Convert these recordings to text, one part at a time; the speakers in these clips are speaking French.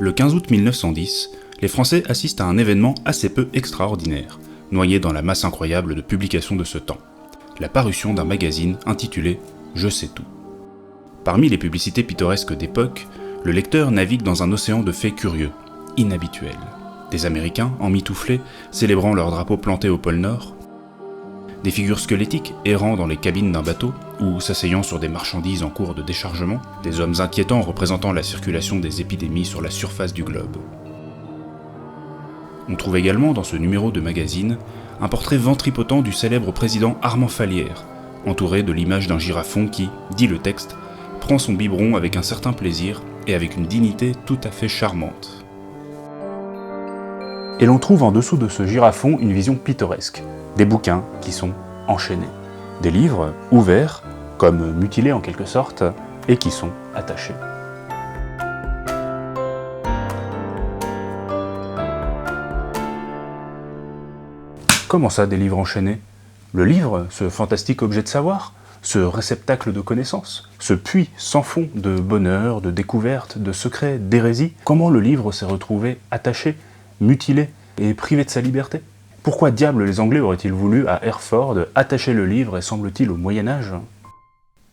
Le 15 août 1910, les Français assistent à un événement assez peu extraordinaire, noyé dans la masse incroyable de publications de ce temps, la parution d'un magazine intitulé « Je sais tout ». Parmi les publicités pittoresques d'époque, le lecteur navigue dans un océan de faits curieux, inhabituels. Des Américains, emmitouflés, célébrant leur drapeau planté au pôle Nord, des figures squelettiques errant dans les cabines d'un bateau ou s'asseyant sur des marchandises en cours de déchargement, des hommes inquiétants représentant la circulation des épidémies sur la surface du globe. On trouve également dans ce numéro de magazine un portrait ventripotent du célèbre président Armand Fallières, entouré de l'image d'un girafon qui, dit le texte, prend son biberon avec un certain plaisir et avec une dignité tout à fait charmante. Et l'on trouve en dessous de ce girafon une vision pittoresque, des bouquins qui sont enchaînés, des livres ouverts, comme mutilés en quelque sorte, et qui sont attachés. Comment ça, des livres enchaînés ? Le livre, ce fantastique objet de savoir, ce réceptacle de connaissances, ce puits sans fond de bonheur, de découvertes, de secrets, d'hérésie, comment le livre s'est retrouvé attaché, mutilé et privé de sa liberté ? Pourquoi diable les Anglais auraient-ils voulu, à Hereford, attacher le livre et semble-t-il au Moyen-Âge ?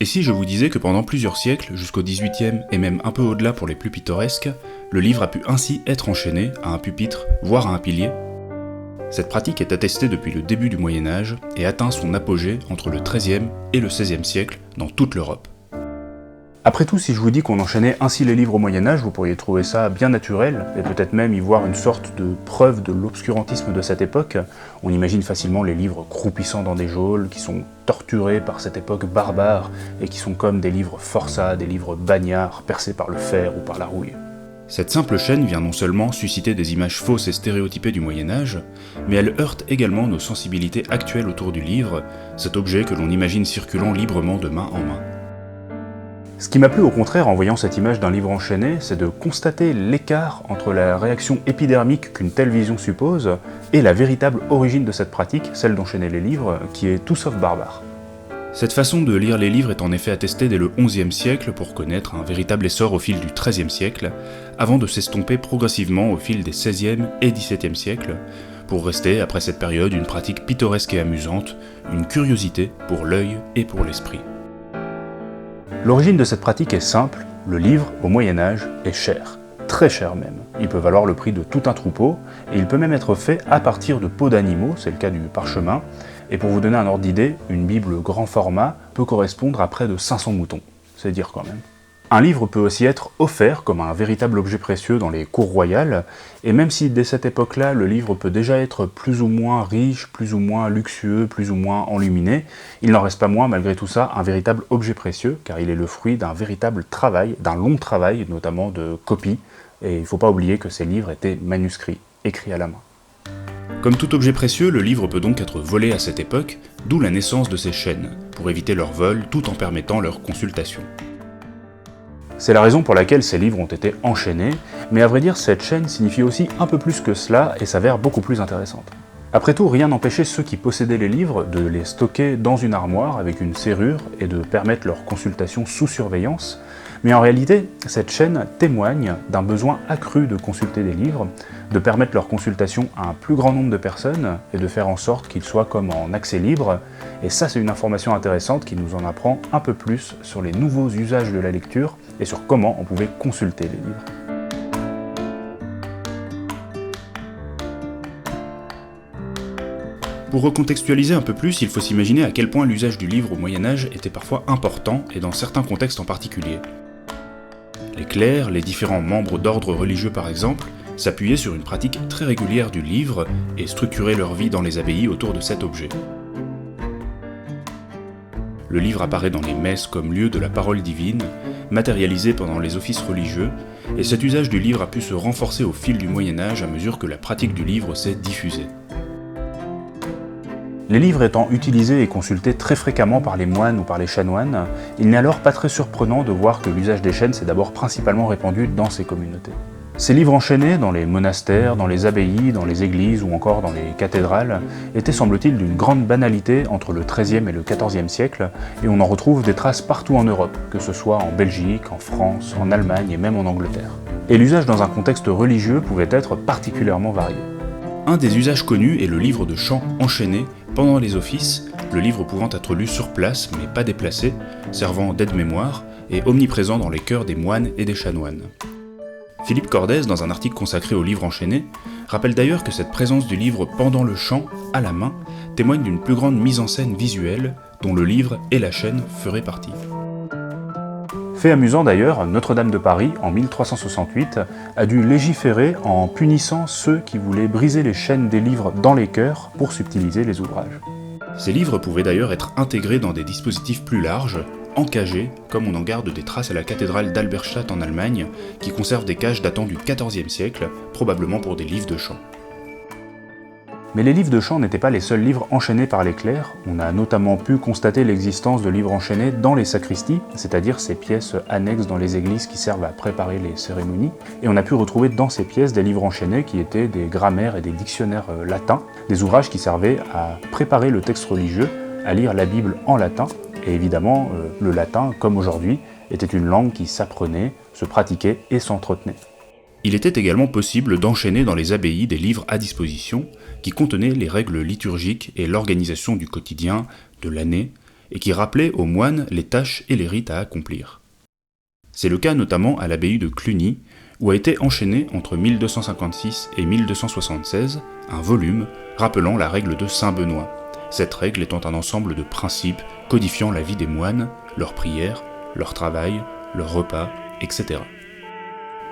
Et si je vous disais que pendant plusieurs siècles, jusqu'au XVIIIe et même un peu au-delà pour les plus pittoresques, le livre a pu ainsi être enchaîné à un pupitre, voire à un pilier ? Cette pratique est attestée depuis le début du Moyen-Âge et atteint son apogée entre le XIIIe et le XVIe siècle dans toute l'Europe. Après tout, si je vous dis qu'on enchaînait ainsi les livres au Moyen-Âge, vous pourriez trouver ça bien naturel, et peut-être même y voir une sorte de preuve de l'obscurantisme de cette époque. On imagine facilement les livres croupissant dans des geôles, qui sont torturés par cette époque barbare, et qui sont comme des livres forçats, des livres bagnards, percés par le fer ou par la rouille. Cette simple chaîne vient non seulement susciter des images fausses et stéréotypées du Moyen-Âge, mais elle heurte également nos sensibilités actuelles autour du livre, cet objet que l'on imagine circulant librement de main en main. Ce qui m'a plu au contraire en voyant cette image d'un livre enchaîné, c'est de constater l'écart entre la réaction épidermique qu'une telle vision suppose et la véritable origine de cette pratique, celle d'enchaîner les livres, qui est tout sauf barbare. Cette façon de lire les livres est en effet attestée dès le XIe siècle pour connaître un véritable essor au fil du XIIIe siècle, avant de s'estomper progressivement au fil des XVIe et XVIIe siècles, pour rester après cette période une pratique pittoresque et amusante, une curiosité pour l'œil et pour l'esprit. L'origine de cette pratique est simple, le livre, au Moyen-Âge, est cher, très cher même. Il peut valoir le prix de tout un troupeau, et il peut même être fait à partir de peaux d'animaux, c'est le cas du parchemin, et pour vous donner un ordre d'idée, une Bible grand format peut correspondre à près de 500 moutons, c'est dire quand même. Un livre peut aussi être offert comme un véritable objet précieux dans les cours royales, et même si dès cette époque-là, le livre peut déjà être plus ou moins riche, plus ou moins luxueux, plus ou moins enluminé, il n'en reste pas moins, malgré tout ça, un véritable objet précieux, car il est le fruit d'un véritable travail, d'un long travail, notamment de copie, et il ne faut pas oublier que ces livres étaient manuscrits, écrits à la main. Comme tout objet précieux, le livre peut donc être volé à cette époque, d'où la naissance de ces chaînes, pour éviter leur vol tout en permettant leur consultation. C'est la raison pour laquelle ces livres ont été enchaînés, mais à vrai dire, cette chaîne signifie aussi un peu plus que cela et s'avère beaucoup plus intéressante. Après tout, rien n'empêchait ceux qui possédaient les livres de les stocker dans une armoire avec une serrure et de permettre leur consultation sous surveillance, mais en réalité, cette chaîne témoigne d'un besoin accru de consulter des livres, de permettre leur consultation à un plus grand nombre de personnes et de faire en sorte qu'ils soient comme en accès libre, et ça c'est une information intéressante qui nous en apprend un peu plus sur les nouveaux usages de la lecture et sur comment on pouvait consulter les livres. Pour recontextualiser un peu plus, il faut s'imaginer à quel point l'usage du livre au Moyen-Âge était parfois important et dans certains contextes en particulier. Les clercs, les différents membres d'ordres religieux par exemple, s'appuyaient sur une pratique très régulière du livre et structuraient leur vie dans les abbayes autour de cet objet. Le livre apparaît dans les messes comme lieu de la parole divine, matérialisé pendant les offices religieux, et cet usage du livre a pu se renforcer au fil du Moyen-Âge à mesure que la pratique du livre s'est diffusée. Les livres étant utilisés et consultés très fréquemment par les moines ou par les chanoines, il n'est alors pas très surprenant de voir que l'usage des chaînes s'est d'abord principalement répandu dans ces communautés. Ces livres enchaînés dans les monastères, dans les abbayes, dans les églises ou encore dans les cathédrales étaient semble-t-il d'une grande banalité entre le XIIIe et le XIVe siècle, et on en retrouve des traces partout en Europe, que ce soit en Belgique, en France, en Allemagne et même en Angleterre. et l'usage dans un contexte religieux pouvait être particulièrement varié. Un des usages connus est le livre de chant enchaîné pendant les offices, le livre pouvant être lu sur place mais pas déplacé, servant d'aide-mémoire et omniprésent dans les chœurs des moines et des chanoines. Philippe Cordès, dans un article consacré au livre enchaîné, rappelle d'ailleurs que cette présence du livre pendant le chant, à la main, témoigne d'une plus grande mise en scène visuelle dont le livre et la chaîne feraient partie. Fait amusant d'ailleurs, Notre-Dame de Paris, en 1368, a dû légiférer en punissant ceux qui voulaient briser les chaînes des livres dans les chœurs pour subtiliser les ouvrages. Ces livres pouvaient d'ailleurs être intégrés dans des dispositifs plus larges, encagés, comme on en garde des traces à la cathédrale d'Alberstadt en Allemagne, qui conserve des cages datant du XIVe siècle, probablement pour des livres de chant. Mais les livres de chant n'étaient pas les seuls livres enchaînés par les clercs. On a notamment pu constater l'existence de livres enchaînés dans les sacristies, c'est-à-dire ces pièces annexes dans les églises qui servent à préparer les cérémonies. Et on a pu retrouver dans ces pièces des livres enchaînés qui étaient des grammaires et des dictionnaires latins, des ouvrages qui servaient à préparer le texte religieux, à lire la Bible en latin. Et évidemment, le latin, comme aujourd'hui, était une langue qui s'apprenait, se pratiquait et s'entretenait. Il était également possible d'enchaîner dans les abbayes des livres à disposition qui contenaient les règles liturgiques et l'organisation du quotidien, de l'année, et qui rappelaient aux moines les tâches et les rites à accomplir. C'est le cas notamment à l'abbaye de Cluny, où a été enchaîné entre 1256 et 1276 un volume rappelant la règle de Saint Benoît, cette règle étant un ensemble de principes codifiant la vie des moines, leurs prières, leur travail, leurs repas, etc.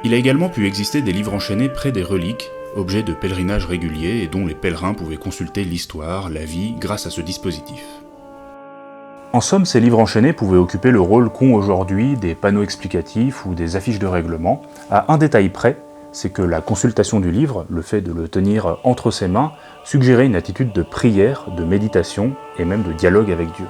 Il a également pu exister des livres enchaînés près des reliques, objets de pèlerinage réguliers et dont les pèlerins pouvaient consulter l'histoire, la vie, grâce à ce dispositif. En somme, ces livres enchaînés pouvaient occuper le rôle qu'ont aujourd'hui des panneaux explicatifs ou des affiches de règlement, à un détail près, c'est que la consultation du livre, le fait de le tenir entre ses mains, suggérait une attitude de prière, de méditation et même de dialogue avec Dieu.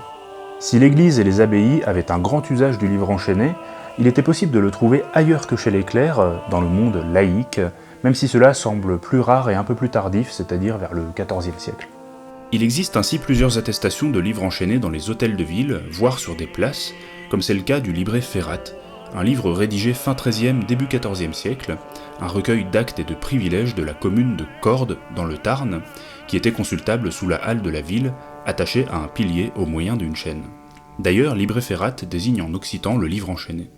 Si l'Église et les abbayes avaient un grand usage du livre enchaîné, il était possible de le trouver ailleurs que chez les clercs, dans le monde laïque, même si cela semble plus rare et un peu plus tardif, c'est-à-dire vers le XIVe siècle. Il existe ainsi plusieurs attestations de livres enchaînés dans les hôtels de ville, voire sur des places, comme c'est le cas du Libré Ferrat, un livre rédigé fin XIIIe, début XIVe siècle, un recueil d'actes et de privilèges de la commune de Cordes, dans le Tarn, qui était consultable sous la halle de la ville, attaché à un pilier au moyen d'une chaîne. D'ailleurs, Libré Ferrat désigne en occitan le livre enchaîné.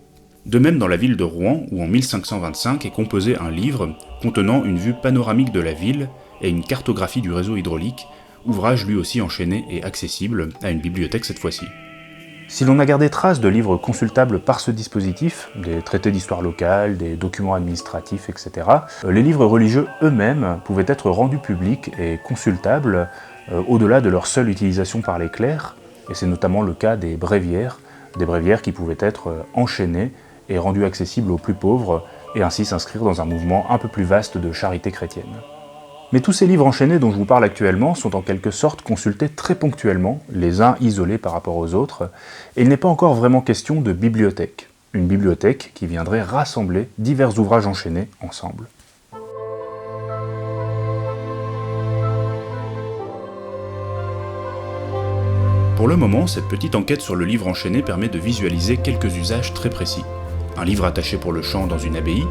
De même dans la ville de Rouen, où en 1525 est composé un livre contenant une vue panoramique de la ville et une cartographie du réseau hydraulique, ouvrage lui aussi enchaîné et accessible à une bibliothèque cette fois-ci. Si l'on a gardé trace de livres consultables par ce dispositif, des traités d'histoire locale, des documents administratifs, etc., les livres religieux eux-mêmes pouvaient être rendus publics et consultables au-delà de leur seule utilisation par les clercs, et c'est notamment le cas des bréviaires qui pouvaient être enchaînées et rendues accessibles aux plus pauvres, et ainsi s'inscrire dans un mouvement un peu plus vaste de charité chrétienne. Mais tous ces livres enchaînés dont je vous parle actuellement sont en quelque sorte consultés très ponctuellement, les uns isolés par rapport aux autres, et il n'est pas encore vraiment question de bibliothèque, une bibliothèque qui viendrait rassembler divers ouvrages enchaînés ensemble. Pour le moment, cette petite enquête sur le livre enchaîné permet de visualiser quelques usages très précis. Un livre attaché pour le chant dans une abbaye,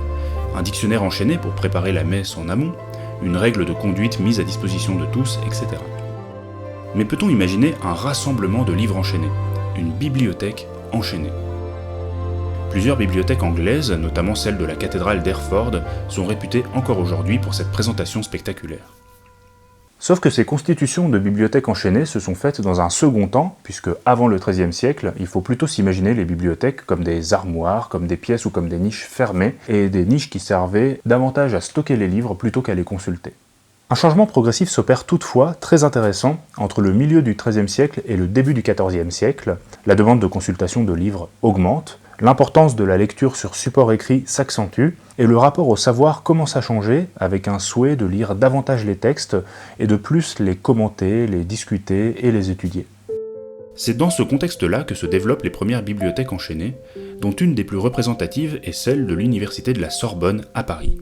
un dictionnaire enchaîné pour préparer la messe en amont, une règle de conduite mise à disposition de tous, etc. Mais peut-on imaginer un rassemblement de livres enchaînés, une bibliothèque enchaînée ? Plusieurs bibliothèques anglaises, notamment celle de la cathédrale d'Hereford, sont réputées encore aujourd'hui pour cette présentation spectaculaire. Sauf que ces constitutions de bibliothèques enchaînées se sont faites dans un second temps, puisque avant le XIIIe siècle, il faut plutôt s'imaginer les bibliothèques comme des armoires, comme des pièces ou comme des niches fermées, et des niches qui servaient davantage à stocker les livres plutôt qu'à les consulter. Un changement progressif s'opère toutefois, très intéressant, entre le milieu du XIIIe siècle et le début du XIVe siècle. La demande de consultation de livres augmente, l'importance de la lecture sur support écrit s'accentue, et le rapport au savoir commence à changer, avec un souhait de lire davantage les textes, et de plus les commenter, les discuter et les étudier. C'est dans ce contexte-là que se développent les premières bibliothèques enchaînées, dont une des plus représentatives est celle de l'université de la Sorbonne à Paris.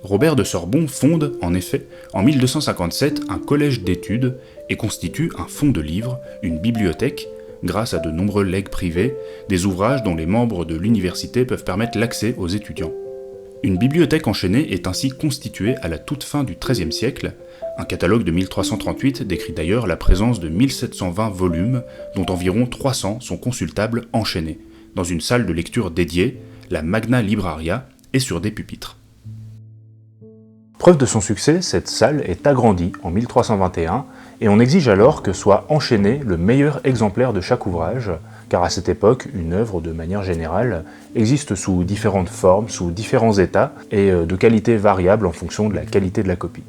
Robert de Sorbon fonde, en effet, en 1257 un collège d'études et constitue un fonds de livres, une bibliothèque, grâce à de nombreux legs privés, des ouvrages dont les membres de l'université peuvent permettre l'accès aux étudiants. Une bibliothèque enchaînée est ainsi constituée à la toute fin du XIIIe siècle. Un catalogue de 1338 décrit d'ailleurs la présence de 1720 volumes, dont environ 300 sont consultables enchaînés, dans une salle de lecture dédiée, la Magna Libraria, et sur des pupitres. Preuve de son succès, cette salle est agrandie en 1321 et on exige alors que soit enchaîné le meilleur exemplaire de chaque ouvrage, car à cette époque, une œuvre, de manière générale, existe sous différentes formes, sous différents états et de qualité variable en fonction de la qualité de la copie.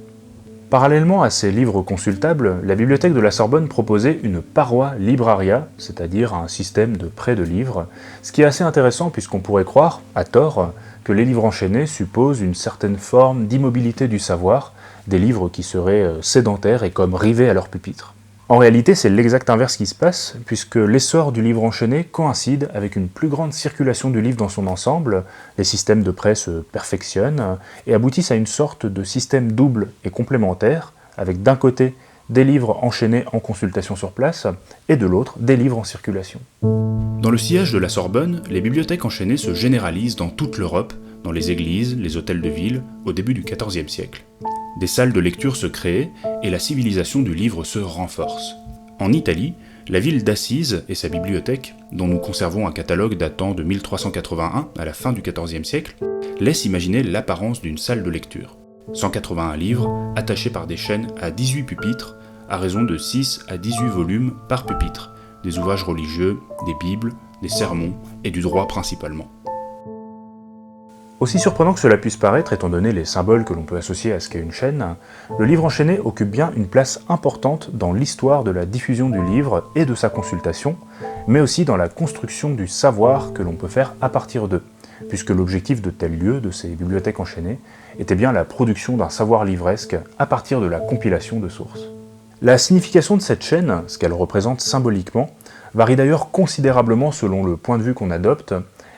Parallèlement à ces livres consultables, la bibliothèque de la Sorbonne proposait une paroi libraria, c'est-à-dire un système de prêt de livres, ce qui est assez intéressant puisqu'on pourrait croire, à tort, que les livres enchaînés supposent une certaine forme d'immobilité du savoir, des livres qui seraient sédentaires et comme rivés à leur pupitre. En réalité, c'est l'exact inverse qui se passe, puisque l'essor du livre enchaîné coïncide avec une plus grande circulation du livre dans son ensemble, les systèmes de prêt se perfectionnent et aboutissent à une sorte de système double et complémentaire, avec d'un côté des livres enchaînés en consultation sur place, et de l'autre des livres en circulation. Dans le sillage de la Sorbonne, les bibliothèques enchaînées se généralisent dans toute l'Europe, dans les églises, les hôtels de ville, au début du XIVe siècle. Des salles de lecture se créent et la civilisation du livre se renforce. En Italie, la ville d'Assise et sa bibliothèque, dont nous conservons un catalogue datant de 1381 à la fin du XIVe siècle, laissent imaginer l'apparence d'une salle de lecture. 181 livres attachés par des chaînes à 18 pupitres, à raison de 6 à 18 volumes par pupitre, des ouvrages religieux, des bibles, des sermons et du droit principalement. Aussi surprenant que cela puisse paraître, étant donné les symboles que l'on peut associer à ce qu'est une chaîne, le livre enchaîné occupe bien une place importante dans l'histoire de la diffusion du livre et de sa consultation, mais aussi dans la construction du savoir que l'on peut faire à partir d'eux, puisque l'objectif de tels lieux, de ces bibliothèques enchaînées, était bien la production d'un savoir livresque à partir de la compilation de sources. La signification de cette chaîne, ce qu'elle représente symboliquement, varie d'ailleurs considérablement selon le point de vue qu'on adopte,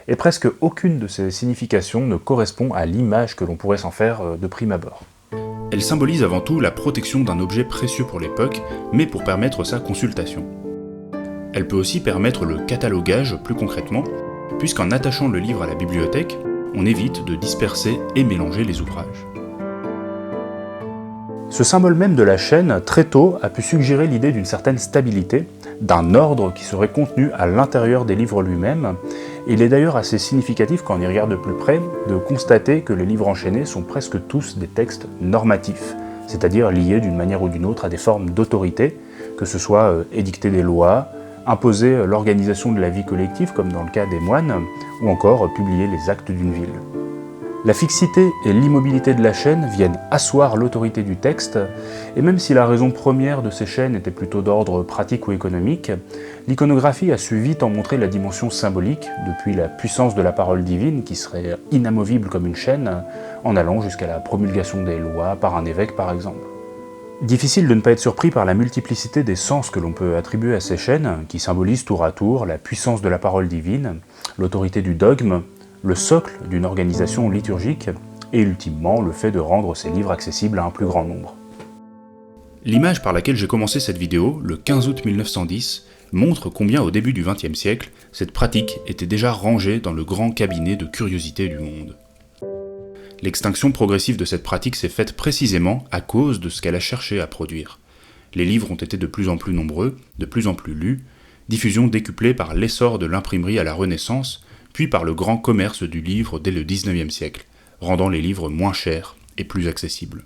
et presque aucune de ces significations ne correspond à l'image que l'on pourrait s'en faire de prime abord. Elle symbolise avant tout la protection d'un objet précieux pour l'époque, mais pour permettre sa consultation. Elle peut aussi permettre le catalogage plus concrètement, puisqu'en attachant le livre à la bibliothèque, on évite de disperser et mélanger les ouvrages. Ce symbole même de la chaîne, très tôt, a pu suggérer l'idée d'une certaine stabilité, d'un ordre qui serait contenu à l'intérieur des livres lui-même. Il est d'ailleurs assez significatif, quand on y regarde de plus près, de constater que les livres enchaînés sont presque tous des textes normatifs, c'est-à-dire liés d'une manière ou d'une autre à des formes d'autorité, que ce soit édicter des lois, imposer l'organisation de la vie collective, comme dans le cas des moines, ou encore publier les actes d'une ville. La fixité et l'immobilité de la chaîne viennent asseoir l'autorité du texte, et même si la raison première de ces chaînes était plutôt d'ordre pratique ou économique, l'iconographie a su vite en montrer la dimension symbolique, depuis la puissance de la parole divine, qui serait inamovible comme une chaîne, en allant jusqu'à la promulgation des lois par un évêque par exemple. Difficile de ne pas être surpris par la multiplicité des sens que l'on peut attribuer à ces chaînes, qui symbolisent tour à tour la puissance de la parole divine, l'autorité du dogme, le socle d'une organisation liturgique, et ultimement le fait de rendre ces livres accessibles à un plus grand nombre. L'image par laquelle j'ai commencé cette vidéo, le 15 août 1910, montre combien au début du XXe siècle, cette pratique était déjà rangée dans le grand cabinet de curiosité du monde. L'extinction progressive de cette pratique s'est faite précisément à cause de ce qu'elle a cherché à produire. Les livres ont été de plus en plus nombreux, de plus en plus lus, diffusion décuplée par l'essor de l'imprimerie à la Renaissance, puis par le grand commerce du livre dès le XIXe siècle, rendant les livres moins chers et plus accessibles.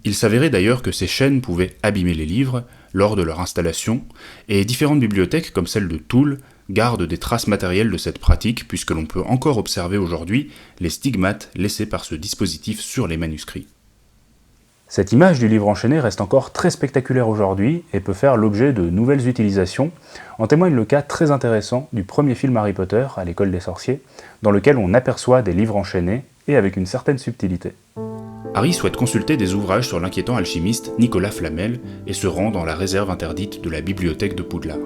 Il s'avérait d'ailleurs que ces chaînes pouvaient abîmer les livres lors de leur installation, et différentes bibliothèques comme celle de Toul gardent des traces matérielles de cette pratique puisque l'on peut encore observer aujourd'hui les stigmates laissés par ce dispositif sur les manuscrits. Cette image du livre enchaîné reste encore très spectaculaire aujourd'hui et peut faire l'objet de nouvelles utilisations. En témoigne le cas très intéressant du premier film Harry Potter, à l'école des sorciers, dans lequel on aperçoit des livres enchaînés et avec une certaine subtilité. Harry souhaite consulter des ouvrages sur l'inquiétant alchimiste Nicolas Flamel et se rend dans la réserve interdite de la bibliothèque de Poudlard.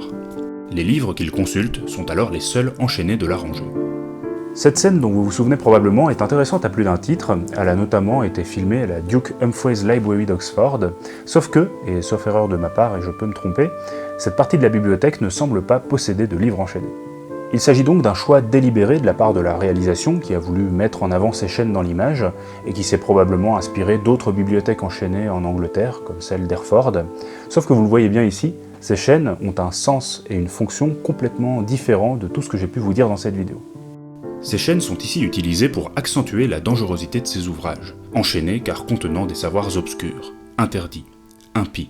Les livres qu'il consulte sont alors les seuls enchaînés de la rangée. Cette scène dont vous vous souvenez probablement est intéressante à plus d'un titre, elle a notamment été filmée à la Duke Humphreys Library d'Oxford, sauf que, et sauf erreur de ma part et je peux me tromper, cette partie de la bibliothèque ne semble pas posséder de livres enchaînés. Il s'agit donc d'un choix délibéré de la part de la réalisation qui a voulu mettre en avant ces chaînes dans l'image et qui s'est probablement inspiré d'autres bibliothèques enchaînées en Angleterre, comme celle d'Hereford. Sauf que vous le voyez bien ici, ces chaînes ont un sens et une fonction complètement différents de tout ce que j'ai pu vous dire dans cette vidéo. Ces chaînes sont ici utilisées pour accentuer la dangerosité de ces ouvrages, enchaînés car contenant des savoirs obscurs, interdits, impies,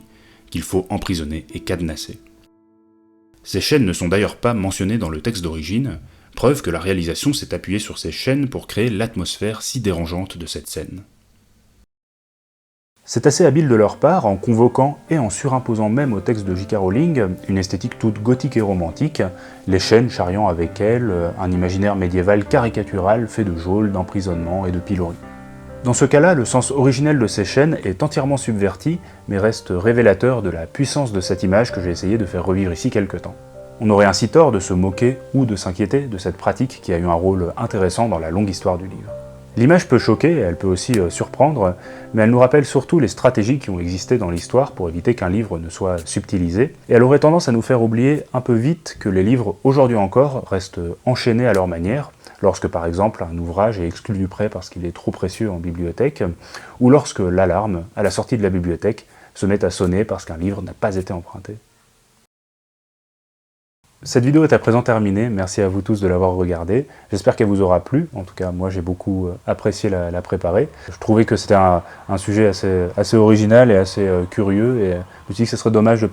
qu'il faut emprisonner et cadenasser. Ces chaînes ne sont d'ailleurs pas mentionnées dans le texte d'origine, preuve que la réalisation s'est appuyée sur ces chaînes pour créer l'atmosphère si dérangeante de cette scène. C'est assez habile de leur part en convoquant et en surimposant même au texte de J.K. Rowling une esthétique toute gothique et romantique, les chaînes charriant avec elles un imaginaire médiéval caricatural fait de geôles, d'emprisonnement et de pilori. Dans ce cas-là, le sens originel de ces chaînes est entièrement subverti, mais reste révélateur de la puissance de cette image que j'ai essayé de faire revivre ici quelque temps. On aurait ainsi tort de se moquer ou de s'inquiéter de cette pratique qui a eu un rôle intéressant dans la longue histoire du livre. L'image peut choquer, elle peut aussi surprendre, mais elle nous rappelle surtout les stratégies qui ont existé dans l'histoire pour éviter qu'un livre ne soit subtilisé, et elle aurait tendance à nous faire oublier un peu vite que les livres, aujourd'hui encore, restent enchaînés à leur manière, lorsque par exemple un ouvrage est exclu du prêt parce qu'il est trop précieux en bibliothèque, ou lorsque l'alarme, à la sortie de la bibliothèque, se met à sonner parce qu'un livre n'a pas été emprunté. Cette vidéo est à présent terminée, merci à vous tous de l'avoir regardée, j'espère qu'elle vous aura plu, en tout cas moi j'ai beaucoup apprécié la préparer. Je trouvais que c'était un sujet assez original et assez curieux, et je me suis dit que ce serait dommage de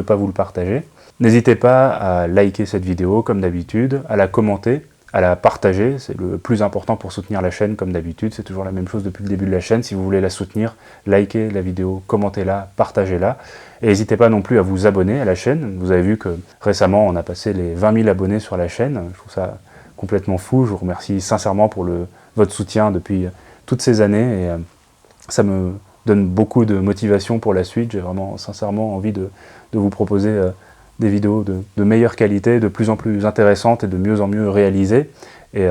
pas vous le partager. N'hésitez pas à liker cette vidéo comme d'habitude, à la commenter, à la partager, c'est le plus important pour soutenir la chaîne comme d'habitude, c'est toujours la même chose depuis le début de la chaîne. Si vous voulez la soutenir, likez la vidéo, commentez-la, partagez-la. Et n'hésitez pas non plus à vous abonner à la chaîne. Vous avez vu que récemment on a passé les 20 000 abonnés sur la chaîne, je trouve ça complètement fou, je vous remercie sincèrement pour votre soutien depuis toutes ces années, et ça me donne beaucoup de motivation pour la suite. J'ai vraiment sincèrement envie de vous proposer des vidéos de meilleure qualité, de plus en plus intéressantes et de mieux en mieux réalisées. Et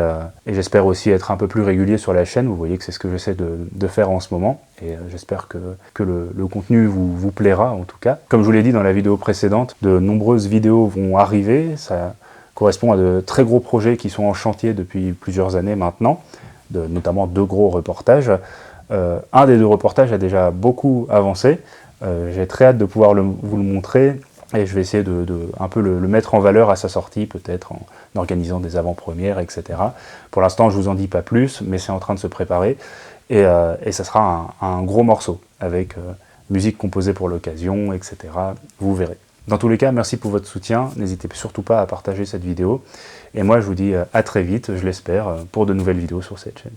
j'espère aussi être un peu plus régulier sur la chaîne. Vous voyez que c'est ce que j'essaie de faire en ce moment. Et j'espère que le contenu vous plaira en tout cas. Comme je vous l'ai dit dans la vidéo précédente, de nombreuses vidéos vont arriver. Ça correspond à de très gros projets qui sont en chantier depuis plusieurs années maintenant, notamment 2 gros reportages. Un des 2 reportages a déjà beaucoup avancé. J'ai très hâte de pouvoir vous le montrer. Et je vais essayer de un peu le mettre en valeur à sa sortie, peut-être en organisant des avant-premières, etc. Pour l'instant, je vous en dis pas plus, mais c'est en train de se préparer. Et ça sera un gros morceau, avec musique composée pour l'occasion, etc. Vous verrez. Dans tous les cas, merci pour votre soutien. N'hésitez surtout pas à partager cette vidéo. Et moi, je vous dis à très vite, je l'espère, pour de nouvelles vidéos sur cette chaîne.